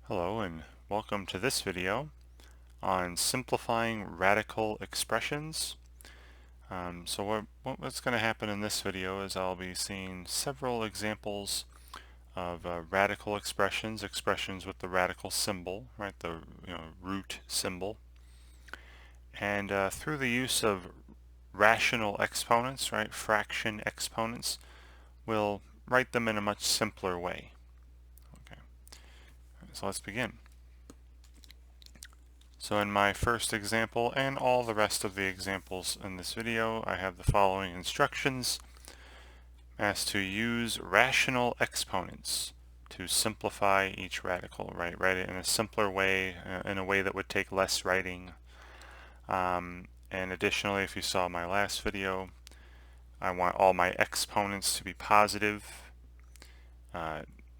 Hello and welcome to this video on simplifying radical expressions. What's going to happen in this video is I'll be seeing several examples of radical expressions, expressions with the radical symbol, right, the root symbol, and through the use of rational exponents, right, fraction exponents, we'll write them in a much simpler way. Okay, so let's begin. So in my first example and all the rest of the examples in this video, I have the following instructions as to use rational exponents to simplify each radical, right? Write it in a simpler way, in a way that would take less writing. And additionally, if you saw my last video, I want all my exponents to be positive,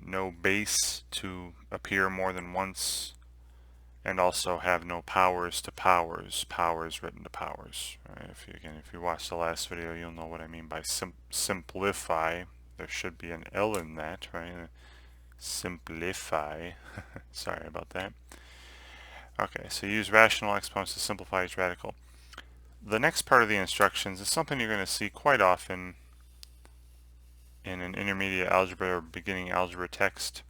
no base to appear more than once, and also have no powers to powers, powers written to powers. Right? If you watched the last video, you'll know what I mean by simplify. There should be an L in that, right? Simplify. Sorry about that. Okay, so use rational exponents to simplify each radical. The next part of the instructions is something you're going to see quite often in an intermediate algebra or beginning algebra text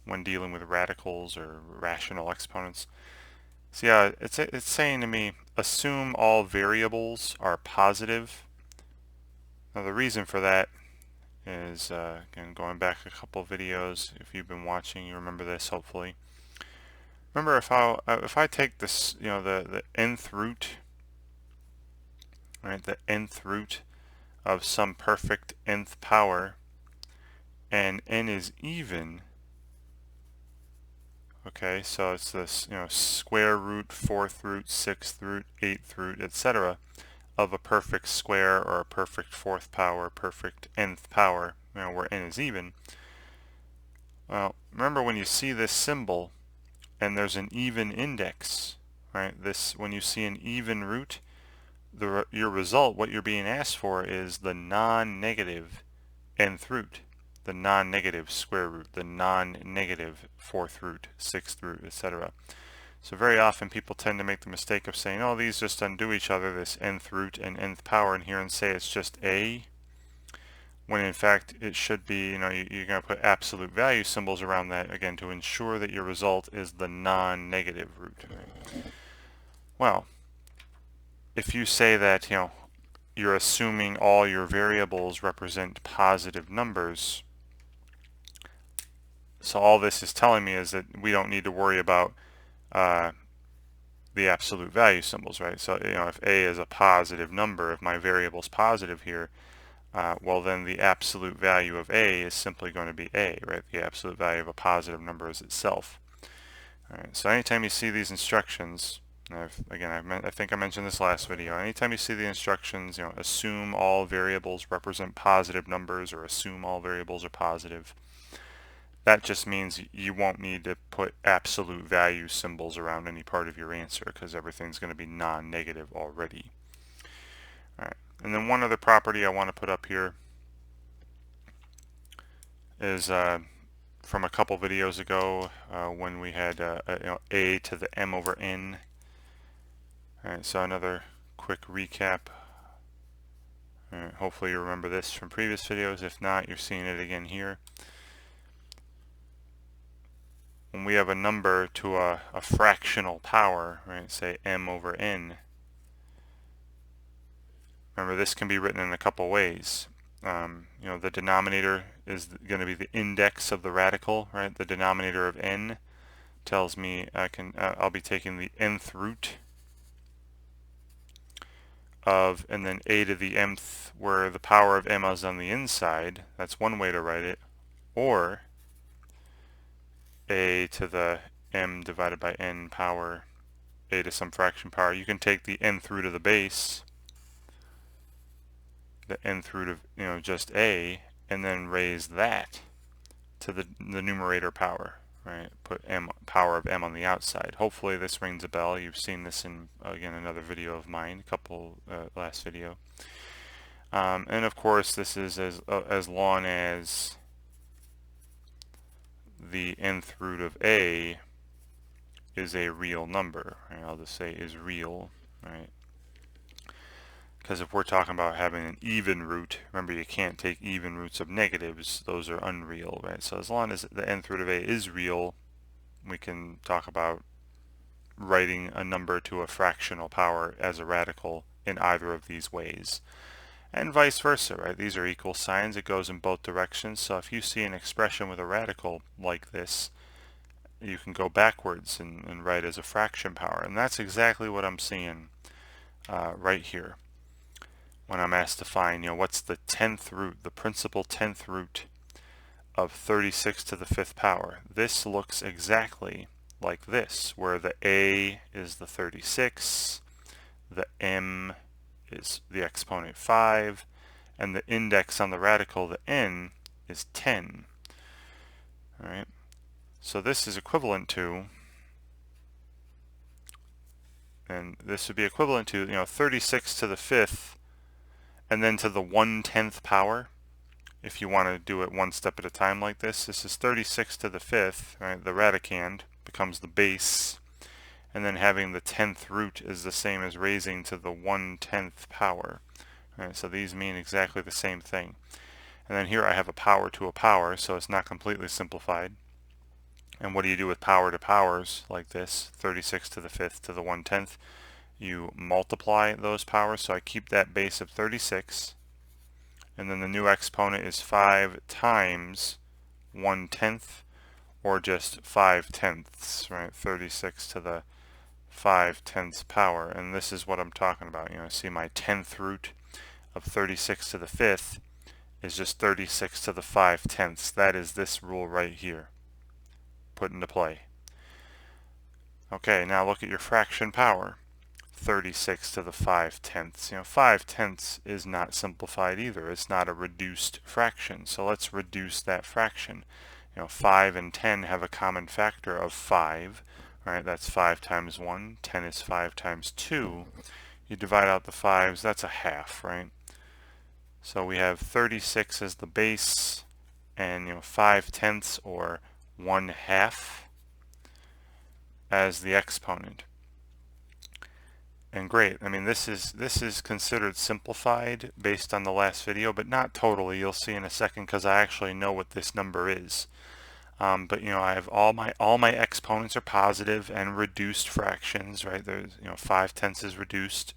when dealing with radicals or rational exponents. So yeah, it's saying to me, assume all variables are positive. Now the reason for that is, again, going back a couple videos, if you've been watching, you remember this hopefully. Remember, if I take this, the nth root, right, the nth root of some perfect nth power, and n is even. Okay, so it's this, square root, fourth root, sixth root, eighth root, etc. of a perfect square or a perfect fourth power, perfect nth power, where n is even. Well, remember when you see this symbol and there's an even index, right? When you see an even root, your result, what you're being asked for, is the non-negative nth root, the non-negative square root, the non-negative fourth root, sixth root, etc. So very often people tend to make the mistake of saying, oh, these just undo each other, this nth root and nth power in here, and say it's just a, when in fact it should be, you're going to put absolute value symbols around that, again, to ensure that your result is the non-negative root. Right? Well, if you say that, you're assuming all your variables represent positive numbers, so all this is telling me is that we don't need to worry about the absolute value symbols, right? So, if a is a positive number, if my variable is positive here, well, then the absolute value of a is simply going to be a, right? The absolute value of a positive number is itself. All right, so anytime you see these instructions, I think I mentioned this last video, anytime you see the instructions, assume all variables represent positive numbers, or assume all variables are positive, that just means you won't need to put absolute value symbols around any part of your answer, because everything's going to be non-negative already. All right. And then one other property I want to put up here is from a couple videos ago when we had a to the m over n. All right, so another quick recap. All right, hopefully you remember this from previous videos. If not, you're seeing it again here. When we have a number to a fractional power, right, say m over n, remember this can be written in a couple ways. The denominator is going to be the index of the radical, right? The denominator of n tells me I'll be taking the nth root of, and then a to the mth, where the power of m is on the inside. That's one way to write it. Or a to the m divided by n power a to some fraction power. You can take the nth root of the base, the nth root of just a, and then raise that to the numerator power, right? Put power of m on the outside. Hopefully this rings a bell. You've seen this in, again, another video of mine, last video. And of course this is as long as the nth root of a is a real number. Right? I'll just say is real, right? Because if we're talking about having an even root, remember you can't take even roots of negatives, those are unreal, right? So as long as the nth root of a is real, we can talk about writing a number to a fractional power as a radical in either of these ways. And vice versa, right? These are equal signs, it goes in both directions. So if you see an expression with a radical like this, you can go backwards and write as a fraction power. And that's exactly what I'm seeing right here when I'm asked to find, what's the 10th root, the principal 10th root of 36 to the 5th power. This looks exactly like this, where the a is the 36, the m is the exponent 5, and the index on the radical, the n, is 10. All right. So this is equivalent to, and this would be equivalent to, 36 to the 5th, and then to the 1/10th power. If you want to do it one step at a time like this is 36 to the 5th, right? The radicand becomes the base, and then having the 10th root is the same as raising to the 1/10th power. Right, so these mean exactly the same thing. And then here I have a power to a power, so it's not completely simplified. And what do you do with power to powers like this, 36 to the 5th to the 1/10th? You multiply those powers, so I keep that base of 36, and then the new exponent is 5 times 1/10, or just 5/10ths, right? 36 to the 5/10ths power, and this is what I'm talking about. See my 10th root of 36 to the 5th is just 36 to the 5/10ths. That is this rule right here, put into play. Okay, now look at your fraction power. 36 to the 5/10ths. 5/10ths is not simplified either. It's not a reduced fraction. So let's reduce that fraction. 5 and 10 have a common factor of 5. Right? That's 5 times 1. 10 is 5 times 2. You divide out the 5s, that's a half, right? So we have 36 as the base, and 5/10ths or 1/2 as the exponent. And great, I mean this is considered simplified based on the last video, but not totally. You'll see in a second because I actually know what this number is. But I have all my exponents are positive and reduced fractions, right? There's 5/10ths is reduced.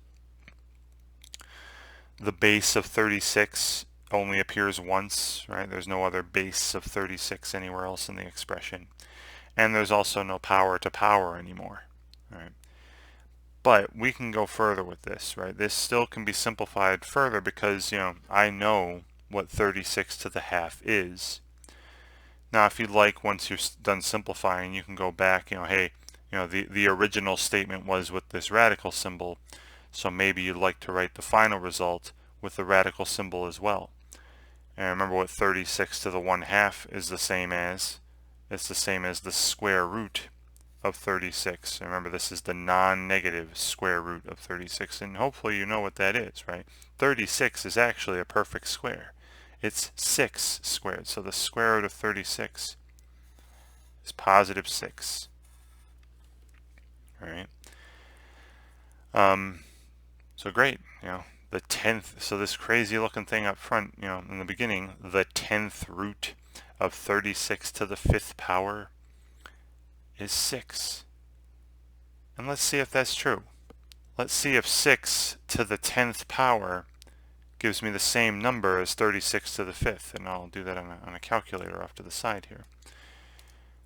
The base of 36 only appears once, right? There's no other base of 36 anywhere else in the expression. And there's also no power to power anymore, right? But we can go further with this, right? This still can be simplified further because, I know what 36 to the half is. Now, if you'd like, once you're done simplifying, you can go back, hey, the original statement was with this radical symbol, so maybe you'd like to write the final result with the radical symbol as well. And remember what 36 to the 1/2 is the same as? It's the same as the square root of 36. Remember, this is the non-negative square root of 36, and hopefully you know what that is, right? 36 is actually a perfect square. It's 6 squared, so the square root of 36 is positive 6. All right. So great, the 10th, so this crazy looking thing up front, in the beginning, the 10th root of 36 to the 5th power is 6. And let's see if that's true. Let's see if 6 to the 10th power gives me the same number as 36 to the 5th, and I'll do that on a calculator off to the side here.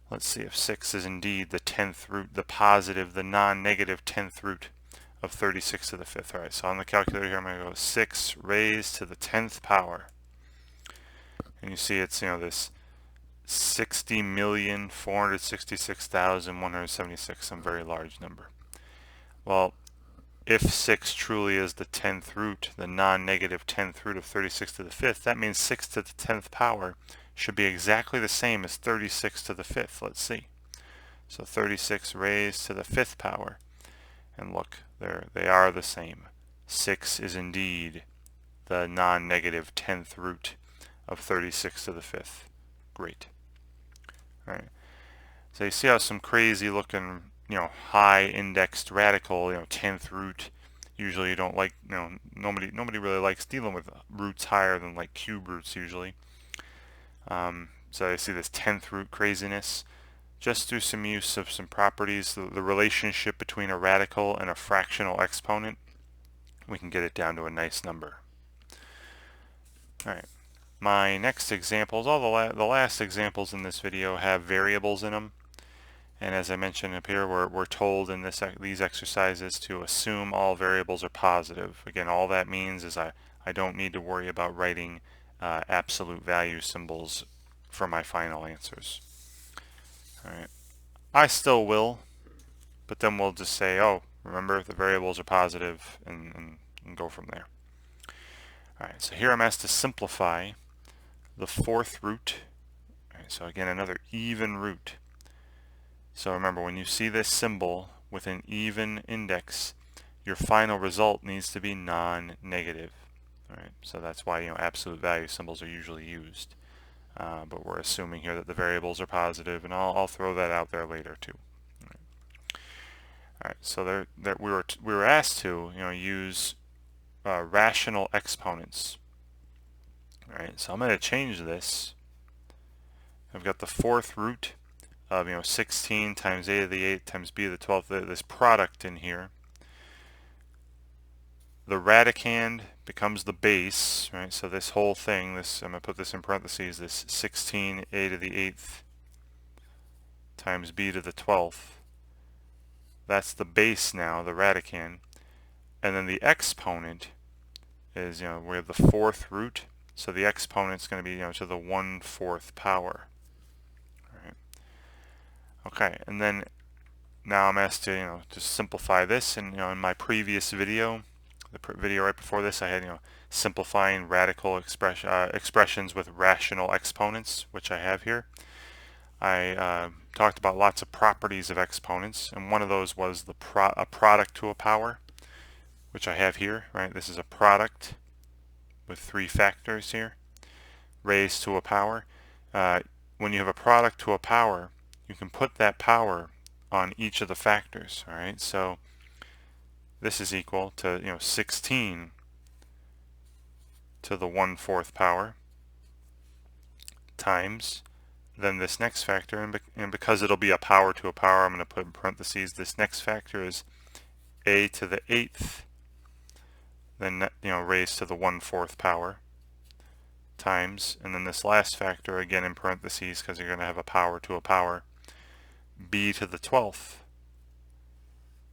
Let's see if 6 is indeed the 10th root, the positive, the non-negative 10th root of 36 to the 5th. Alright, so on the calculator here I'm going to go 6 raised to the 10th power. And you see it's, this 60,466,176, some very large number. Well, if 6 truly is the 10th root, the non-negative 10th root of 36 to the 5th, that means 6 to the 10th power should be exactly the same as 36 to the 5th. Let's see. So 36 raised to the 5th power. And look, they are the same. 6 is indeed the non-negative 10th root of 36 to the 5th. Great. All right. So you see how some crazy looking, high indexed radical, 10th root. Usually you don't like, nobody really likes dealing with roots higher than like cube roots usually. So you see this 10th root craziness. Just through some use of some properties, the relationship between a radical and a fractional exponent, we can get it down to a nice number. Alright, my next examples, all the last examples in this video have variables in them. And as I mentioned up here, we're told in these exercises to assume all variables are positive. Again, all that means is I don't need to worry about writing absolute value symbols for my final answers. Alright, I still will, but then we'll just say, oh, remember the variables are positive, and go from there. Alright, so here I'm asked to simplify the 4th root. Alright, so again, another even root. So remember, when you see this symbol with an even index, your final result needs to be non-negative. Alright, so that's why absolute value symbols are usually used. But we're assuming here that the variables are positive, and I'll throw that out there later too. Alright, so we were asked to use rational exponents. Alright, so I'm going to change this. I've got the 4th root of 16 times a to the 8th times b to the 12th, this product in here. The radicand becomes the base, right? So this whole thing, I'm going to put this in parentheses, this 16 a to the 8th times b to the 12th. That's the base now, the radicand. And then the exponent is, we have the 4th root, so the exponent is going to be, to the 1/4 power. All right. Okay, and then now I'm asked to, just simplify this. And, in my previous video, the video right before this, I had, simplifying radical expressions with rational exponents, which I have here. I talked about lots of properties of exponents, and one of those was a product to a power, which I have here, right? This is a product with 3 factors here, raised to a power. When you have a product to a power, you can put that power on each of the factors, all right? So this is equal to 16 to the 1/4 power times then this next factor, and because it'll be a power to a power, I'm going to put in parentheses this next factor is a to the 8th, then raised to the 1/4 power times, and then this last factor again in parentheses because you're going to have a power to a power, b to the 12th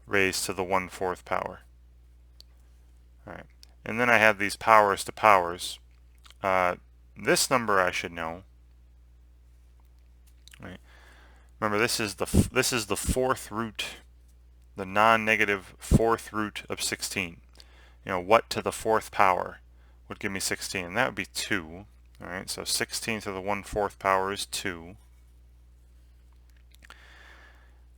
raised to the 1/4 power. All right, and then I have these powers to powers. This number I should know. Right. Remember, this is the 4th root, the non-negative 4th root of 16. What to the 4th power would give me 16? That would be 2. All right, so 16 to the 1/4 power is 2.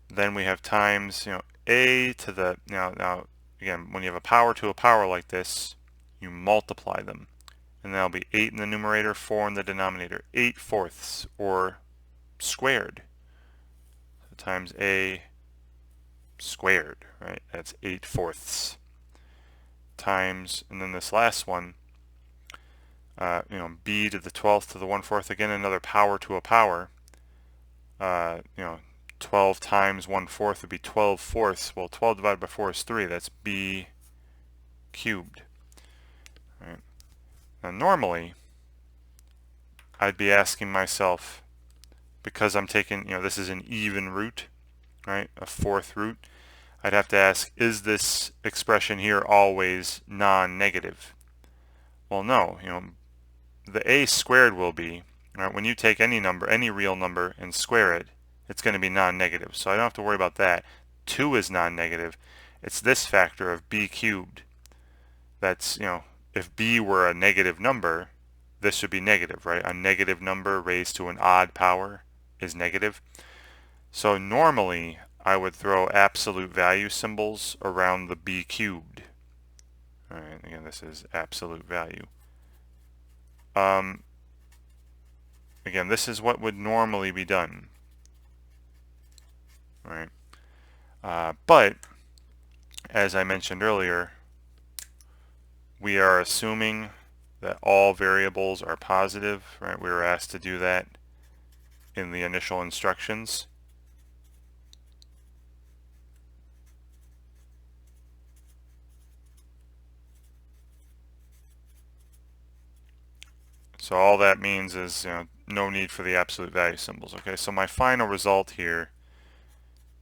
Then we have times, a to the, now again, when you have a power to a power like this, you multiply them. And that'll be 8 in the numerator, 4 in the denominator. 8/4 or squared. So times a squared, right? That's 8/4 times, and then this last one, b to the 12th to the 1/4, again another power to a power. 12 times 1/4 would be 12/4. Well, 12 divided by 4 is 3. That's b cubed. Right. Now normally I'd be asking myself, because I'm taking, this is an even root, right, a 4th root, I'd have to ask, is this expression here always non-negative? Well, no. The a squared will be, right, when you take any number, any real number, and square it, it's going to be non-negative. So I don't have to worry about that. 2 is non-negative. It's this factor of b cubed. That's, if b were a negative number, this would be negative, right? A negative number raised to an odd power is negative. So normally I would throw absolute value symbols around the b cubed. All right, again, this is absolute value. Again, this is what would normally be done. right? But as I mentioned earlier, we are assuming that all variables are positive, right? We were asked to do that in the initial instructions. So all that means is, no need for the absolute value symbols. Okay, so my final result here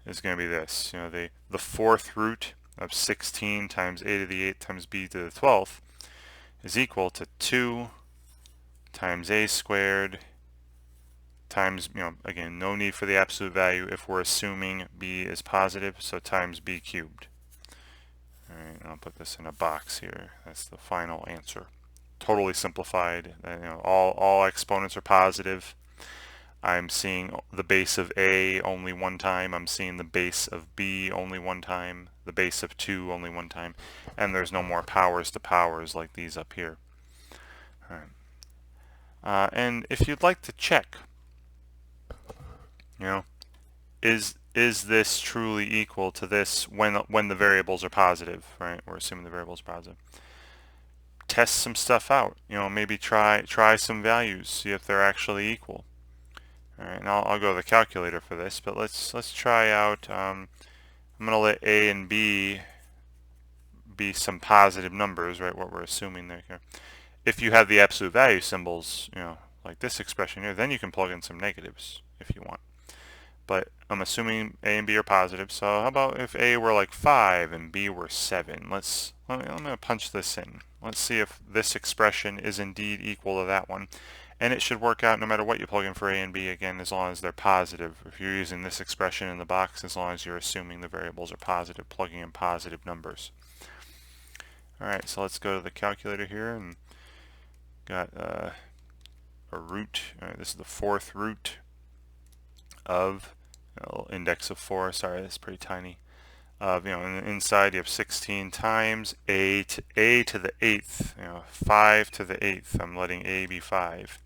is going to be this. The fourth root of 16 times a to the 8th times b to the 12th is equal to 2 times a squared times, again, no need for the absolute value if we're assuming b is positive, so times b cubed. All right, I'll put this in a box here. That's the final answer. Totally simplified. All exponents are positive. I'm seeing the base of a only one time. I'm seeing the base of b only one time. The base of 2 only one time. And there's no more powers to powers like these up here. All right. And if you'd like to check, is this truly equal to this when the variables are positive, right? We're assuming the variables are positive. Test some stuff out. Maybe try some values, see if they're actually equal. All right, and I'll go to the calculator for this, but let's try out. I'm going to let a and b be some positive numbers, right? What we're assuming there. If you have the absolute value symbols, like this expression here, then you can plug in some negatives if you want. But I'm assuming a and b are positive. So how about if a were like 5 and b were 7? I'm going to punch this in. Let's see if this expression is indeed equal to that one. And it should work out no matter what you plug in for a and b, again, as long as they're positive. If you're using this expression in the box, as long as you're assuming the variables are positive, plugging in positive numbers. Alright, so let's go to the calculator here, and got a root. Alright, this is the fourth root of, index of 4, sorry, that's pretty tiny. Inside you have 16 times a to the 8th, 5 to the 8th. I'm letting a be 5.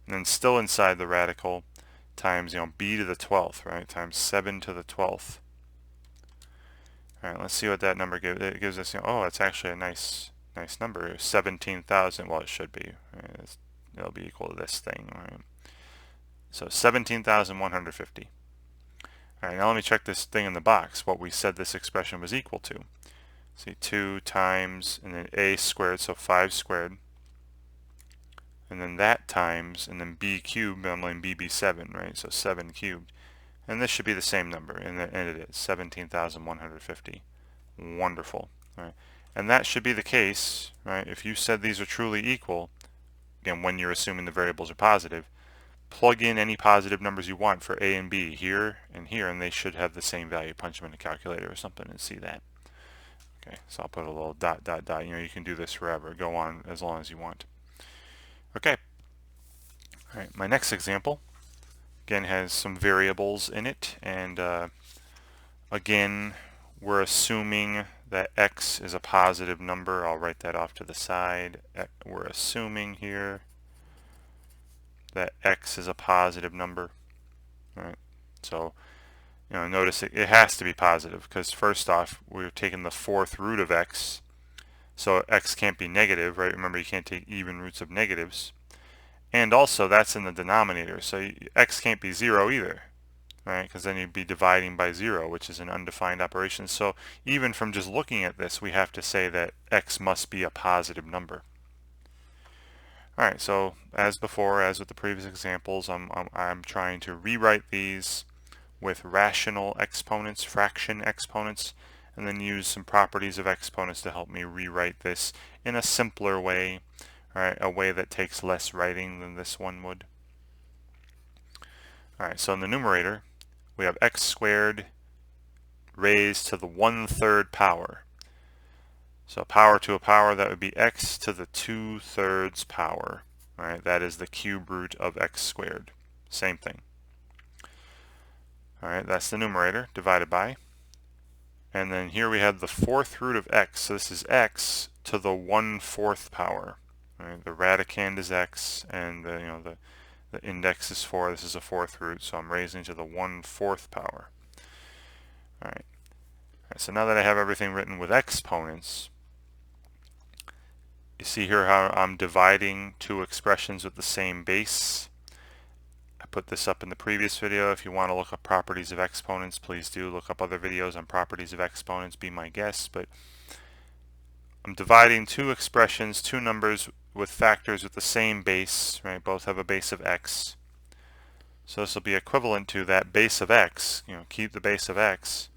And then still inside the radical times, b to the 12th, right? Times 7 to the 12th. All right, let's see what that number gives. It gives us, oh, it's actually a nice number, 17,000. Well, it should be. Right? It'll be equal to this thing, right? So 17,150. All right, now let me check this thing in the box, what we said this expression was equal to. See, 2 times, and then a squared, so 5 squared. And then that times, and then b cubed, I'm letting b be 7, right? So 7 cubed. And this should be the same number, and it is, 17,150. Wonderful. All right. And that should be the case, right? If you said these are truly equal, again, when you're assuming the variables are positive, plug in any positive numbers you want for a and b here and here, and they should have the same value. Punch them in a calculator or something and see that. Okay, so I'll put a little dot, dot, dot. You can do this forever. Go on as long as you want. Okay. All right, my next example, again, has some variables in it, and again, we're assuming that x is a positive number. I'll write that off to the side. We're assuming here that x is a positive number. All right, so notice it has to be positive, because first off, we're taking the fourth root of x, so x can't be negative, right? Remember, you can't take even roots of negatives. And also, that's in the denominator, so x can't be 0 either, right? Because then you'd be dividing by 0, which is an undefined operation. So even from just looking at this, we have to say that x must be a positive number. Alright, so as before, as with the previous examples, I'm trying to rewrite these with rational exponents, fraction exponents, and then use some properties of exponents to help me rewrite this in a simpler way. Alright, a way that takes less writing than this one would. Alright, so in the numerator, we have x squared raised to the 1/3 power. So power to a power, that would be x to the 2/3 power. Alright, that is the cube root of x squared. Same thing. Alright, that's the numerator divided by. And then here we have the fourth root of x. So this is x to the 1/4 power. Right, the radicand is x, and the index is 4. This is a fourth root, so I'm raising to the 1/4 power. Alright, so now that I have everything written with exponents, you see here how I'm dividing two expressions with the same base. I put this up in the previous video. If you want to look up properties of exponents, please do look up other videos on properties of exponents, be my guest. But I'm dividing two expressions, two numbers with factors with the same base, right? Both have a base of x. So this will be equivalent to that base of x, keep the base of x.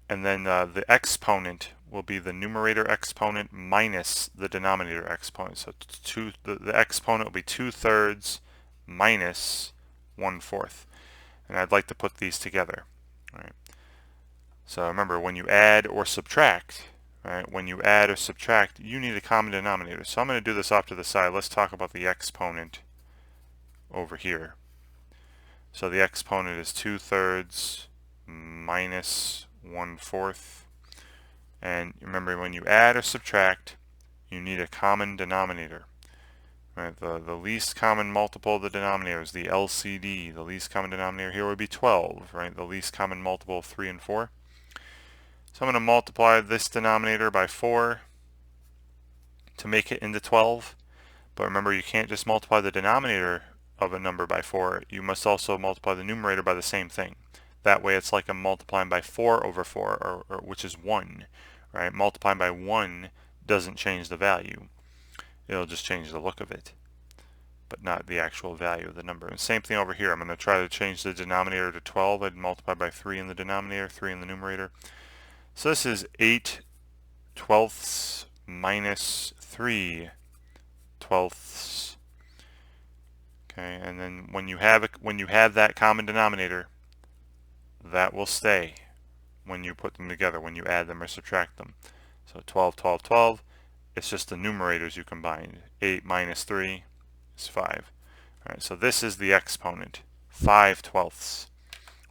And then the exponent will be the numerator exponent minus the denominator exponent. So the exponent will be 2/3 minus 1/4. And I'd like to put these together. Right? So remember, when you add or subtract, right? When you add or subtract, you need a common denominator. So I'm going to do this off to the side. Let's talk about the exponent over here. So the exponent is 2/3 minus 1/4. And remember, when you add or subtract, you need a common denominator. Right? The least common multiple of the denominator is the LCD. The least common denominator here would be 12, right? The least common multiple of 3 and 4. So I'm going to multiply this denominator by 4 to make it into 12. But remember, you can't just multiply the denominator of a number by 4. You must also multiply the numerator by the same thing. That way it's like I'm multiplying by 4 over 4, or which is 1. Right? Multiplying by 1 doesn't change the value. It'll just change the look of it, but not the actual value of the number. And same thing over here. I'm going to try to change the denominator to 12. I'd multiply by 3 in the denominator, 3 in the numerator. So this is 8/12 minus 3/12. Okay, and then when you have that common denominator, that will stay when you put them together, when you add them or subtract them. So 12, 12, 12. It's just the numerators you combine. 8 minus 3 is 5. All right, so this is the exponent, 5/12,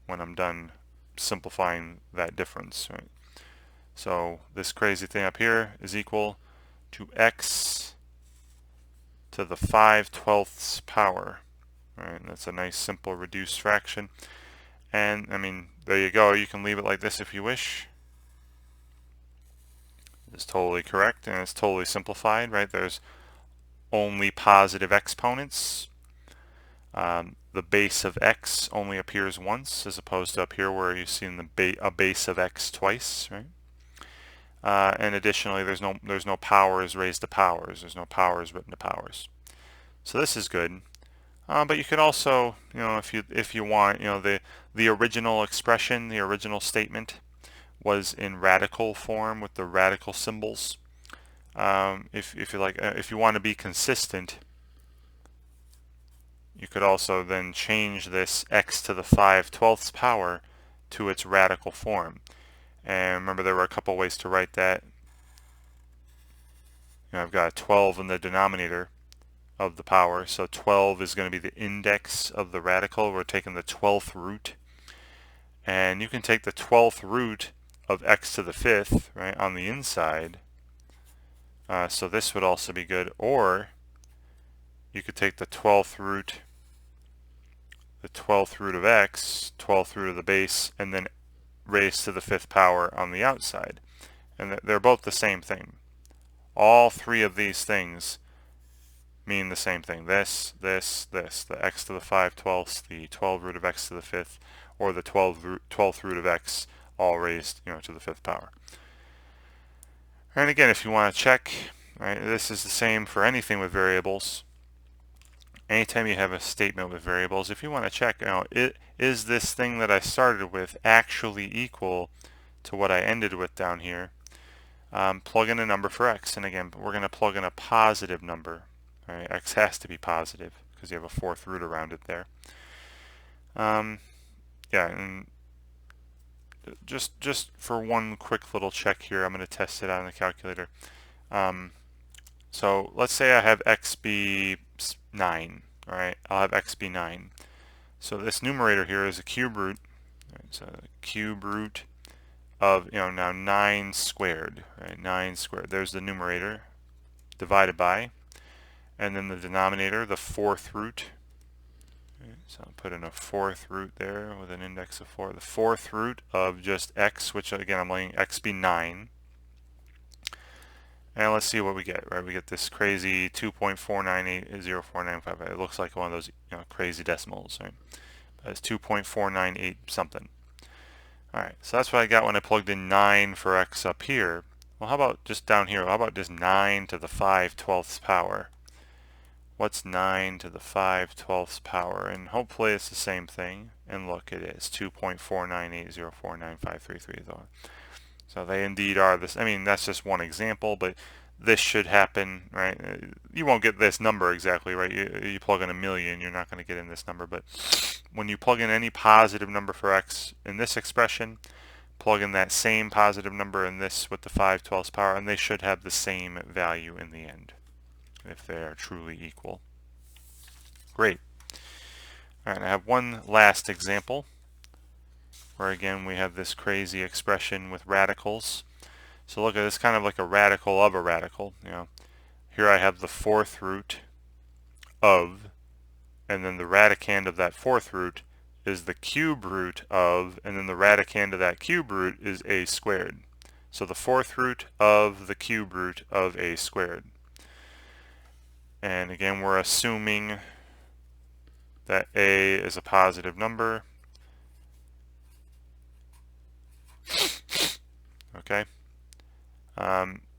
when I'm done simplifying that difference. Right? So this crazy thing up here is equal to x to the 5/12 power. All right, and that's a nice simple reduced fraction. And I mean, there you go. You can leave it like this if you wish. It's totally correct, and it's totally simplified, right? There's only positive exponents. The base of x only appears once, as opposed to up here where you see a base of x twice, right? And additionally, there's no powers raised to powers. There's no powers written to powers. So this is good. But you could also, if you want, the original expression, the original statement was in radical form with the radical symbols. If you like, if you want to be consistent, you could also then change this x to the 5/12 power to its radical form. And remember, there were a couple ways to write that. I've got 12 in the denominator of the power, so 12 is going to be the index of the radical. We're taking the 12th root, and you can take the 12th root of x to the 5th, right, on the inside. So this would also be good. Or you could take the 12th root of x, 12th root of the base, and then raise to the 5th power on the outside. And they're both the same thing. All three of these things mean the same thing. This, the x to the 5/12, the 12th root of x to the 5th, or the 12th root of x, all raised to the 5th power. And again, if you want to check, right, this is the same for anything with variables. Anytime you have a statement with variables, if you want to check, is this thing that I started with actually equal to what I ended with down here? Plug in a number for x, and again, we're going to plug in a positive number. Right? X has to be positive because you have a 4th root around it there. Yeah, and just for one quick little check here, I'm going to test it out on the calculator. So let's say I have x be 9. All right, I'll have x be 9. So this numerator here is a cube root. Right? So cube root of now 9 squared. Right? 9 squared. There's the numerator divided by, and then the denominator, the 4th root. So I'll put in a fourth root there with an index of 4. The fourth root of just x, which again I'm letting x be 9. And let's see what we get, right? We get this crazy 2.4980495. It looks like one of those crazy decimals, right? But it's 2.498 something. Alright, so that's what I got when I plugged in 9 for x up here. Well, how about just down here? How about just 9 to the 5/12th power? What's 9 to the 5/12th power? And hopefully it's the same thing. And look, it is 2.498049533. So they indeed are this. I mean, that's just one example, but this should happen, right? You won't get this number exactly, right? You plug in 1,000,000, you're not going to get in this number. But when you plug in any positive number for x in this expression, plug in that same positive number in this with the 5/12th power, and they should have the same value in the end if they are truly equal. Great. All right, I have one last example where again we have this crazy expression with radicals. So look at this, kind of like a radical of a radical. Here I have the fourth root of, and then the radicand of that fourth root is the cube root of, and then the radicand of that cube root is a squared. So the fourth root of the cube root of a squared. And again, we're assuming that a is a positive number. Okay.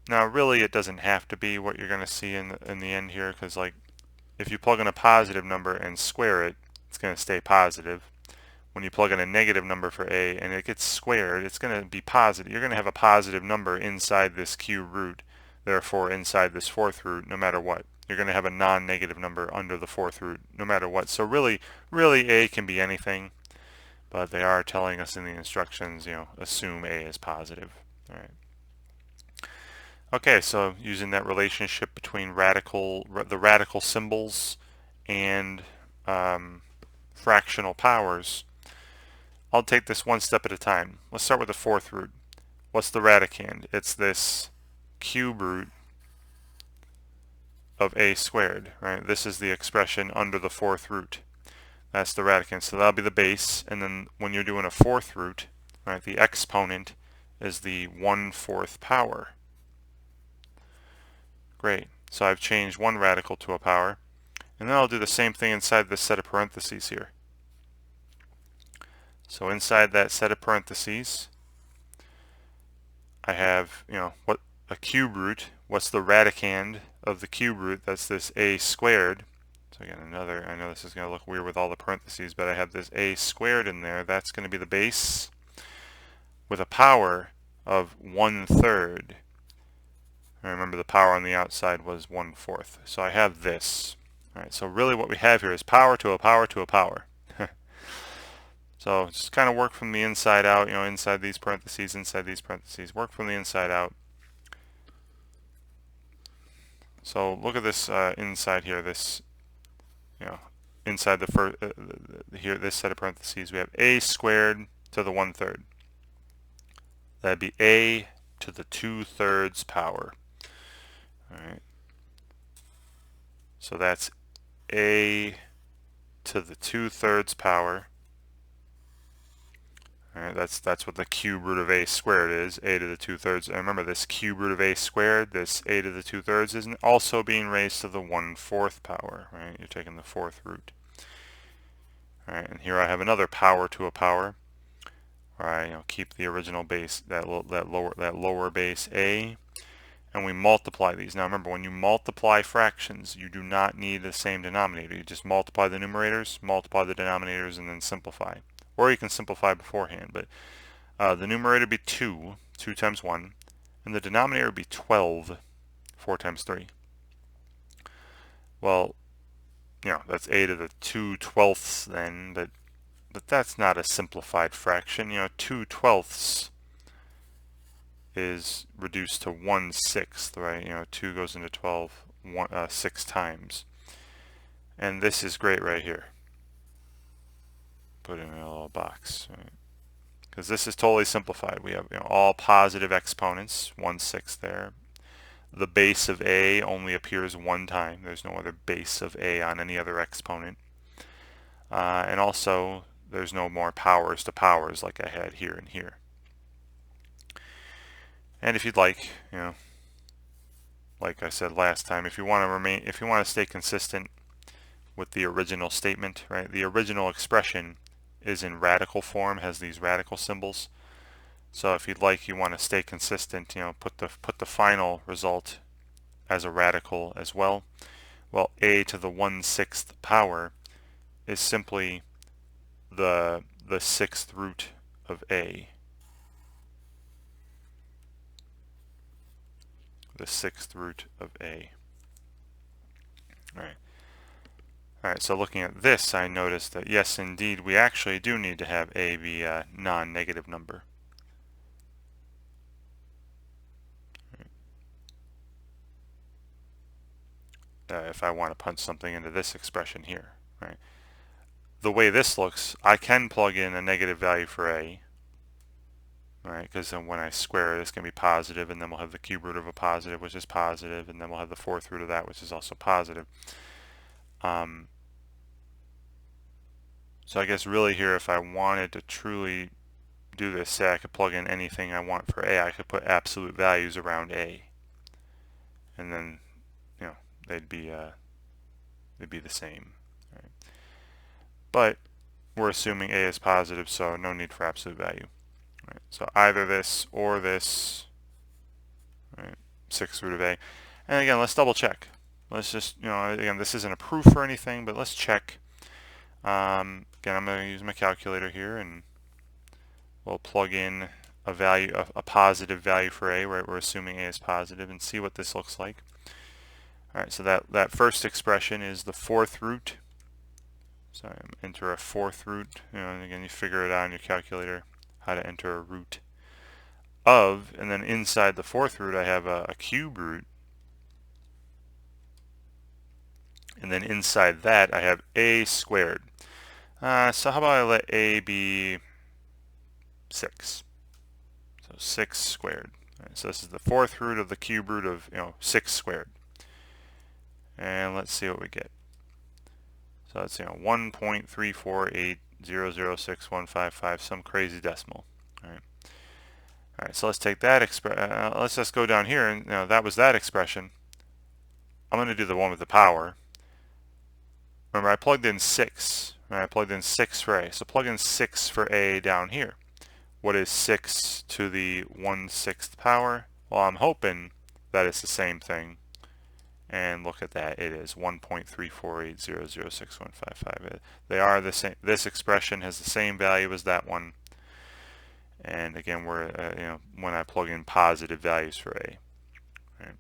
Now really it doesn't have to be what you're going to see in the end here, because like if you plug in a positive number and square it, it's going to stay positive. When you plug in a negative number for a and it gets squared, it's going to be positive. You're going to have a positive number inside this cube root, therefore inside this fourth root, no matter what. You're going to have a non-negative number under the fourth root, no matter what. So really a can be anything, but they are telling us in the instructions, assume a is positive. All right. Okay, so using that relationship between the radical symbols and fractional powers, I'll take this one step at a time. Let's start with the fourth root. What's the radicand? It's this cube root of a squared, right? This is the expression under the fourth root. That's the radicand. So that'll be the base, and then when you're doing a fourth root, right, the exponent is the 1/4 power. Great. So I've changed one radical to a power. And then I'll do the same thing inside this set of parentheses here. So inside that set of parentheses, I have, what a cube root. What's the radicand of the cube root? That's this a squared. So again, I know this is going to look weird with all the parentheses, but I have this a squared in there. That's going to be the base with a power of 1/3. And remember, the power on the outside was 1/4. So I have this. All right, so really what we have here is power to a power to a power. So just kind of work from the inside out, inside these parentheses, work from the inside out. So look at this inside here, this, inside the first, here, this set of parentheses, we have a squared to the 1/3. That'd be a to the 2/3 power. All right. So that's a to the 2/3 power. All right, that's what the cube root of a squared is, a to the 2/3. And remember, this cube root of a squared, this a to the 2/3, is also being raised to the 1/4 power. Right, you're taking the fourth root. All right, and here I have another power to a power, where I keep the original base, that lower base a, and we multiply these. Now remember, when you multiply fractions, you do not need the same denominator. You just multiply the numerators, multiply the denominators, and then simplify. Or you can simplify beforehand, but the numerator would be 2 times 1, and the denominator would be 12, 4 times 3. Well, that's a to the 2/12 then, but that's not a simplified fraction. 2/12 is reduced to 1/6, right? 2 goes into 12 6 times. And this is great right here. Put in a little box, right? Because this is totally simplified. We have all positive exponents, 1/6 there. The base of a only appears one time. There's no other base of a on any other exponent. and also there's no more powers to powers like I had here and here. And if you'd like, like I said last time, if you want to stay consistent with the original statement, right? The original expression is in radical form, has these radical symbols. So if you'd like, you want to stay consistent, put the final result as a radical as well. Well, a to the 1/6 power is simply the 6th root of a. The 6th root of a. Alright, so looking at this, I noticed that yes, indeed, we actually do need to have a be a non-negative number. If I want to punch something into this expression here, right? The way this looks, I can plug in a negative value for a, right? Because then when I square it, it's going to be positive, and then we'll have the cube root of a positive, which is positive, and then we'll have the 4th root of that, which is also positive. So I guess really here, if I wanted to truly do this, say I could plug in anything I want for a, I could put absolute values around a, and then they'd be the same. Right? But we're assuming a is positive, so no need for absolute value. Right? So either this or this, right? 6th root of a. And again, let's double check. Let's just, again, this isn't a proof or anything, but let's check. Again, I'm going to use my calculator here, and we'll plug in a value, a positive value for a, right? We're assuming a is positive, and see what this looks like. Alright, so that first expression is the 4th root. So I enter a 4th root, and again, you figure it out on your calculator how to enter a root of, and then inside the 4th root I have a cube root, and then inside that I have a squared. So how about I let a be 6? So 6 squared. Right, so this is the 4th root of the cube root of 6 squared. And let's see what we get. So it's 1.348006155, some crazy decimal. All right. So let's take that let's just go down here, and that was that expression. I'm going to do the one with the power. Remember, I plugged in 6. Right? I plugged in 6 for a. So plug in 6 for a down here. What is 6 to the 1/6 power? Well, I'm hoping that it's the same thing. And look at that, it is 1.348006155. They are the same. This expression has the same value as that one. And again, we're when I plug in positive values for a. Right?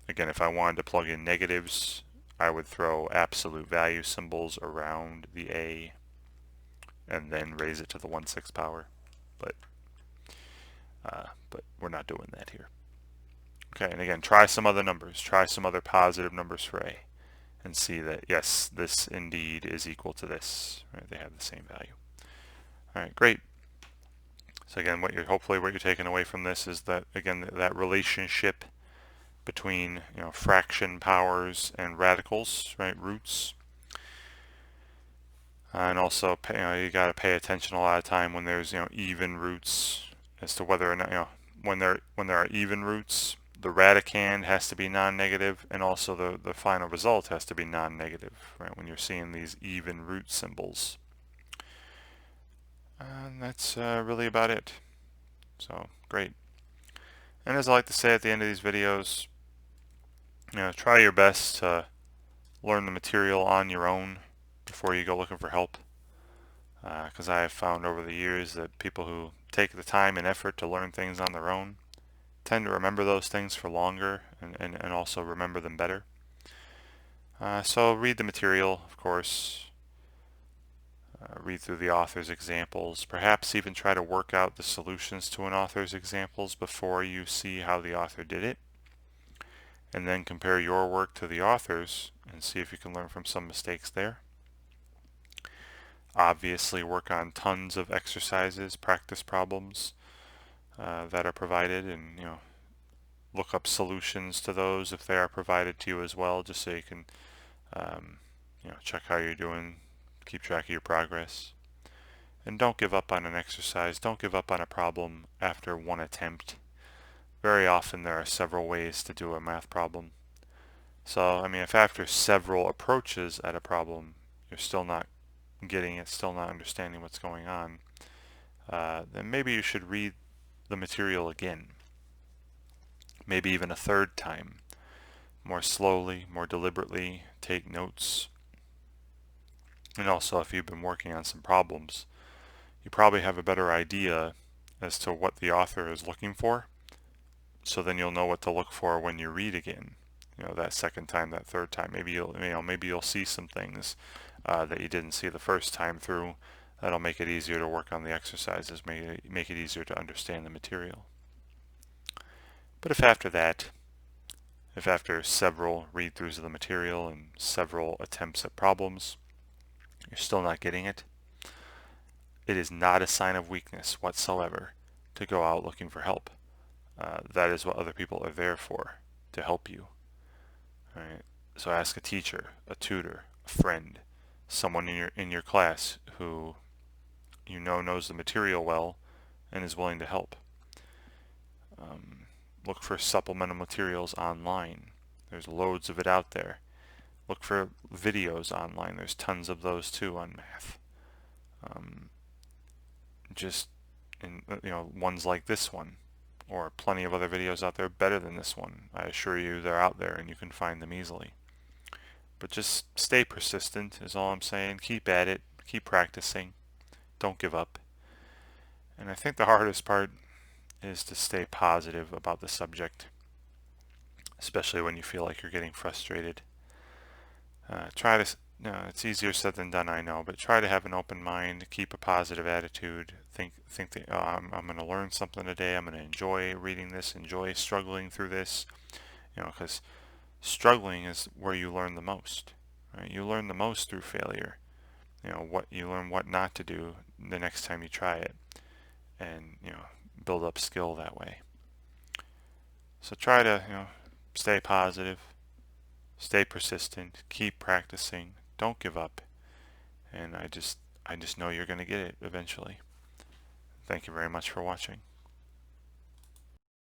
Again, if I wanted to plug in negatives, I would throw absolute value symbols around the a, and then raise it to the 1/6 power. But we're not doing that here. Okay, and again, try some other numbers. Try some other positive numbers for a, and see that, yes, this indeed is equal to this. Right? They have the same value. All right, great. So again, hopefully what you're taking away from this is that, again, that relationship between fraction powers and radicals, right, roots. And also, you got to pay attention a lot of time when there's even roots, as to whether or not when there are even roots, the radicand has to be non-negative, and also the final result has to be non-negative, right, when you're seeing these even root symbols. And that's really about it. So, great. And as I like to say at the end of these videos, try your best to learn the material on your own before you go looking for help. Because I have found over the years that people who take the time and effort to learn things on their own tend to remember those things for longer, and also remember them better. So read the material, of course. Read through the author's examples. Perhaps even try to work out the solutions to an author's examples before you see how the author did it. And then compare your work to the author's and see if you can learn from some mistakes there. Obviously work on tons of exercises, practice problems that are provided, and look up solutions to those if they are provided to you as well, just so you can check how you're doing keep track of your progress. And don't give up on an exercise. Don't give up on a problem after one attempt. Very often there are several ways to do a math problem. So, I mean, if after several approaches at a problem you're still not getting it, still not understanding what's going on, then maybe you should read the material again. Maybe even a third time. More slowly, more deliberately, take notes. And also, if you've been working on some problems, you probably have a better idea as to what the author is looking for. So then you'll know what to look for when you read again. That second time, that third time. Maybe you'll see some things that you didn't see the first time through. That'll make it easier to work on the exercises, make it easier to understand the material. But if after several read-throughs of the material and several attempts at problems, you're still not getting it, it is not a sign of weakness whatsoever to go out looking for help. That is what other people are there for, to help you. All right? So ask a teacher, a tutor, a friend, someone in your class who knows the material well and is willing to help. Look for supplemental materials online. There's loads of it out there. Look for videos online. There's tons of those too on math. Ones like this one, or plenty of other videos out there better than this one. I assure you they're out there and you can find them easily. But just stay persistent is all I'm saying. Keep at it. Keep practicing. Don't give up. And I think the hardest part is to stay positive about the subject, especially when you feel like you're getting frustrated. It's easier said than done, I know, but try to have an open mind, keep a positive attitude, think that I'm going to learn something today, I'm going to enjoy reading this, enjoy struggling through this, because struggling is where you learn the most, right? You learn the most through failure. You learn what not to do the next time you try it, and build up skill that way. So try to stay positive, stay persistent, keep practicing, don't give up, and I just know you're going to get it eventually. Thank you very much for watching.